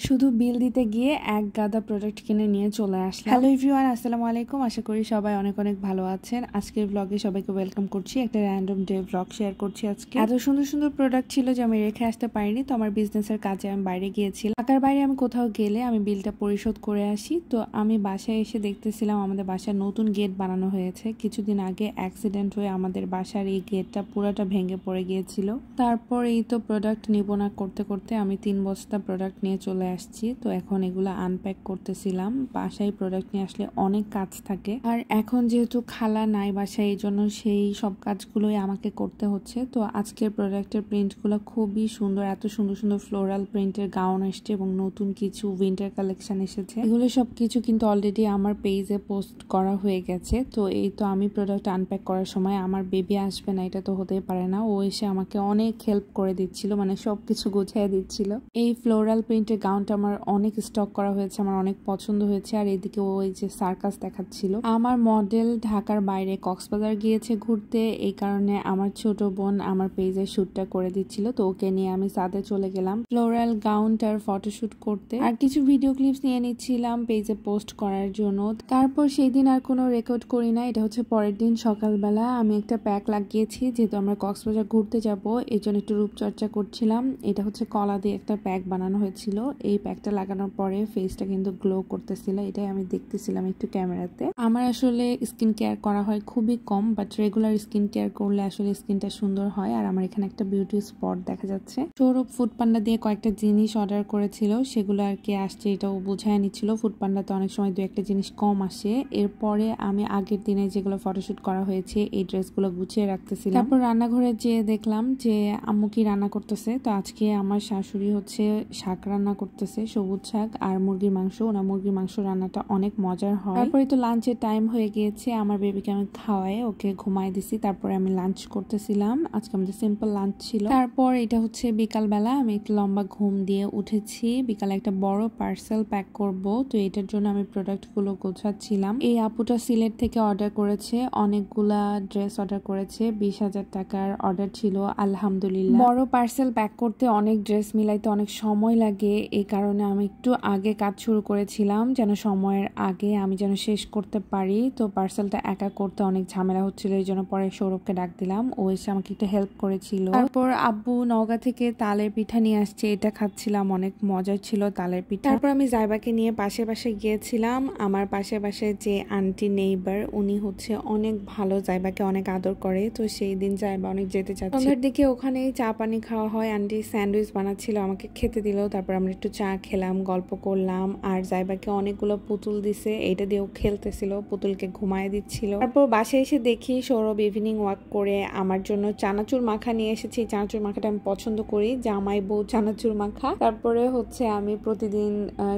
শুধু বিল দিতে গিয়ে এক গাদা প্রোডাক্ট কিনে নিয়ে চলে আসলাম। হ্যালো এভরিওয়ান, আসসালামু আলাইকুম। আশা করি সবাই অনেক অনেক ভালো আছেন। আজকের ব্লগে সবাইকে ওয়েলকাম করছি। একটা র্যান্ডম ডে ব্লগ শেয়ার করছি আজকে। এত সুন্দর সুন্দর প্রোডাক্ট ছিল যে আমি রেখে আসতে পারিনি। তো আমার বিজনেসের কাজে আমি বাইরে গিয়েছিলাম। ঢাকার বাইরে আমি কোথাও গেলে আমি বিলটা পরিশোধ করে আসি। তো আমি বাসায় এসে দেখতেছিলাম আমাদের বাসায় নতুন গেট বানানো হয়েছে। কিছুদিন আগে অ্যাক্সিডেন্ট হয়ে আমাদের বাসার এই গেটটা পুরাটা ভেঙে পড়ে গিয়েছিল। তারপর এই তো প্রোডাক্ট নিব না করতে করতে আমি 3 বস্তা প্রোডাক্ট নিয়ে চলে আসছি। তো এখন এগুলো আনপ্যাক করতেছিলাম। বাসায় প্রোডাক্ট নিয়ে আসলে অনেক কাজ থাকে, আর এখন যেহেতু খালা নাই বাসায়, এই জন্য সেই সব কাজগুলোই আমাকে করতে হচ্ছে। তো আজকের প্রোডাক্টের প্রিন্টগুলো খুবই সুন্দর, এত সুন্দর সুন্দর ফ্লোরাল প্রিন্টের গাউন এসছে এবং নতুন কিছু উইন্টার কালেকশন এসেছে। এগুলো সব কিছু কিন্তু অলরেডি আমার পেজে পোস্ট করা হয়ে গেছে। তো এই তো আমি প্রোডাক্ট আনপ্যাক করার সময় আমার বেবি আসবে না, এটা তো হতেই পারে না, ও এসে আমাকে অনেক হেল্প করে দিচ্ছিল, মানে সবকিছু গুছিয়ে দিচ্ছিল। এই ফ্লোরাল প্রিন্টের গাউনটা আমার অনেক স্টক করা হয়েছে, আমার অনেক পছন্দ হয়েছে। আর এদিকে ও এই যে সার্কাস দেখাচ্ছিল। আমার মডেল ঢাকার বাইরে কক্সবাজার গিয়েছে ঘুরতে, এই কারণে আমার ছোট বোন আমার পেজে শুটটা করে দিচ্ছিল। তো ওকে নিয়ে আমি সাথে চলে গেলাম ফ্লোরাল গাউনটার ফটোশুট করতে, আর কিছু ভিডিও ক্লিপস নিয়ে নিচ্ছিলাম পেজে পোস্ট করার জন্য। তারপর সেই দিন আর কোনো রেকর্ড করি না। এটা হচ্ছে পরের দিন সকালবেলা আমি একটা প্যাক লাগিয়েছি, যেহেতু আমরা কক্সবাজার ঘুরতে যাব এই জন্য একটু রূপচর্চা করছিলাম। এটা হচ্ছে কলা দিয়ে একটা প্যাক বানানো হয়েছিল। এই প্যাকটা লাগানোর পরে ফেসটা কিন্তু গ্লো করতেছিল, এটাই আমি দেখতেছিলাম একটু ক্যামেরাতে। আমার আসলে স্কিন কেয়ার করা হয় খুবই কম, বাট রেগুলার স্কিন কেয়ার করলে আসলে স্কিনটা সুন্দর হয়। আর আমার এখানে একটা বিউটি স্পট দেখা যাচ্ছে। সৌরভ ফুডপান্ডা দিয়ে কয়েকটা জিনিস অর্ডার করেছিল, সেগুলো আর কি আসছে এটাও বোঝায় নিচ্ছিল। ফুডপান্ডাতে অনেক সময় দু একটা জিনিস কম আসে। এরপরে আমি আগের দিনে যেগুলো ফটোশুট করা হয়েছে এই ড্রেসগুলো গুছিয়ে রাখতেছিলাম। তারপর রান্নাঘরে যেয়ে দেখলাম যে আম্মু কি রান্না করতেছে। তো আজকে আমার শাশুড়ি হচ্ছে শাক রান্না করতেছে, সবুজ শাক আর মুরগির মাংস। ওনা মুরগির মাংস রান্নাটা অনেক মজার হয়। তারপরে তো লাঞ্চের টাইম হয়ে গিয়েছে, আমার বেবিকে আমি খাওয়াই ওকে ঘুমাই দিছি। তারপরে আমি লাঞ্চ করতেছিলাম, আজকে আমাদের সিম্পল লাঞ্চ ছিল। তারপর এটা হচ্ছে বিকাল বেলা, আমি একটু লম্বা ঘুম দিয়ে উঠেছি। বিকালে একটা বড় পার্সেল প্যাক করব, তো এটার জন্য আমি প্রোডাক্ট গুলো গোছাচ্ছিলাম। এই আপুটা সিলেট থেকে অর্ডার করেছে, অনেকগুলা ড্রেস অর্ডার করেছে, 20,000 টাকার অর্ডার ছিল। আলহামদুলিল্লাহ। বড় পার্সেল প্যাক করতে অনেক ড্রেস মিলাইতে অনেক সময় লাগে, এই কারণে আমি একটু আগে কাজ শুরু করেছিলাম যেন সময়ের আগে আমি যেন শেষ করতে পারি। তো পার্সেলটা একা করতে অনেক ঝামেলা হচ্ছিল, এই জন্য পরে সৌরভকে ডাক দিলাম, ও এসে আমাকে একটু হেল্প করেছিল। তারপর আব্বু নওগাঁ থেকে তালের পিঠা নিয়ে আসছে, এটা খাচ্ছিলাম, অনেক মজার ছিল তালের পিঠা। তারপর আমি জাইবাকে নিয়ে পাশে পাশে গিয়েছিলাম। আমার পাশে পাশে যে আন্টি নেইবার, উনি হচ্ছে অনেক ভালো, জাইবাকে অনেক আদর করে। তো সেই দিন জাইবা অনেক যেতে চাচ্ছে। সন্ধ্যার দিকে ওখানেই চা পানি খাওয়া হয়। আন্টি স্যান্ডউইচ বানাচ্ছিল, আমাকে খেতে দিল। তারপর আমরা একটু চা খেলাম, গল্প করলাম। আর জাইবাকে অনেকগুলো পুতুল দিছে, এইটা দিয়েও খেলতেছিল, পুতুলকে ঘুমায় দিচ্ছিল। তারপর বাসায় এসে দেখি সৌরভ ইভিনিং ওয়াক করে আমার জন্য চানাচুর মাখা নিয়ে এসেছি। চানাচুর মাখাটা আমি পছন্দ করি, জামাই বউ চানাচুর মাখা। তারপরে হচ্ছে আমি প্রতিদিন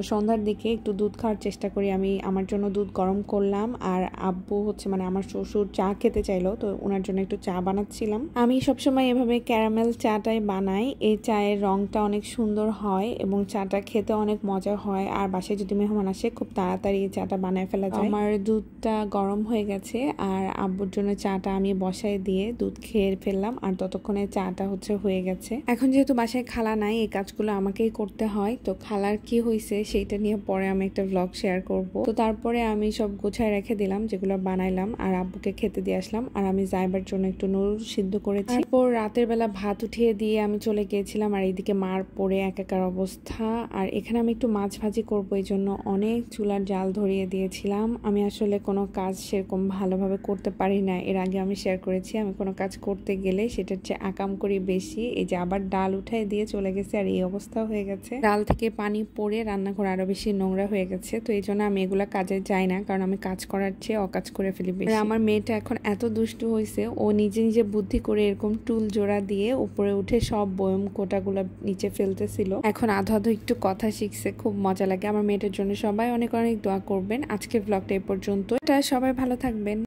সন্ধ্যার দিকে একটু দুধ খাওয়ার চেষ্টা করি। আমি আমার জন্য দুধ গরম করলাম, আর আব্বু হচ্ছে মানে আমার শ্বশুর চা খেতে চাইলো, তো ওনার জন্য একটু চা বানাচ্ছিলাম। আমি সবসময় এভাবে ক্যারামেল চাটাই বানাই, এই চায়ের রংটা অনেক সুন্দর হয় এবং চাটা খেতে অনেক মজা হয়। আর বাসায় যদি মেহমান আসে খুব তাড়াতাড়ি এই চাটা বানায় ফেলা যায়। আমার দুধটা গরম হয়ে গেছে, আর আব্বুর জন্য চাটা আমি বসায় দিয়ে দুধ খেয়ে ফেললাম, আর ততক্ষণে চাটা হচ্ছে হয়ে গেছে। এখন যেহেতু বাসায় খালা নাই, এই কাজগুলো আমাকেই করতে হয়। তো খালার কি হয়েছে সেইটা নিয়ে পরে আমি একটা ব্লগ শেয়ার করব। তো তারপরে আমি সব গোছায় রেখে দিলাম যেগুলো বানাইলাম, আর আব্বুকে খেতে দিয়ে আসলাম। আর আমি জাইবার জন্য একটু নুডল সিদ্ধ করেছি। তারপর রাতের বেলা ভাত উঠিয়ে দিয়ে আমি চলে গিয়েছিলাম, আর এইদিকে মার পড়ে একাকার অবস্থা। আর এখানে আমি একটু মাছ ভাজি করবো, এই জন্য অনেক চুলার জাল ধরিয়ে দিয়েছিলাম। আমি আসলে কোনো কাজ সেরকম ভালোভাবে করতে পারি না, এর আগে আমি শেয়ার করেছি। আমি কোনো কাজ করতে গেলে সেটা হচ্ছে আকাম করি বেশি। এই যে আবার ডাল উঠাই দিয়ে চলে গেছে, আর এই অবস্থা হয়ে গেছে। ডাল থেকে পানি পড়ে রান্নাঘর আরো বেশি নোংরা হয়ে গেছে। তো এই জন্য আমি এগুলা কাজে যাই না, কারণ আমি কাজ করার চেয়ে অকাজ করে ফেলি বেশি। আমার মেয়েটা এখন এত দুষ্টু হয়েছে, ও নিজে নিজে বুদ্ধি করে এরকম টুল জোড়া দিয়ে উপরে উঠে সব বয়ম কোটাগুলো নিচে ফেলতেছিল। এখন আধো আধো একটু কথা শিখছে, খুব মজা লাগে। আমার মেয়েটার জন্য সবাই অনেক অনেক দোয়া করবেন। আজকের ব্লগটা এই পর্যন্ত, সবাই ভালো থাকবেন।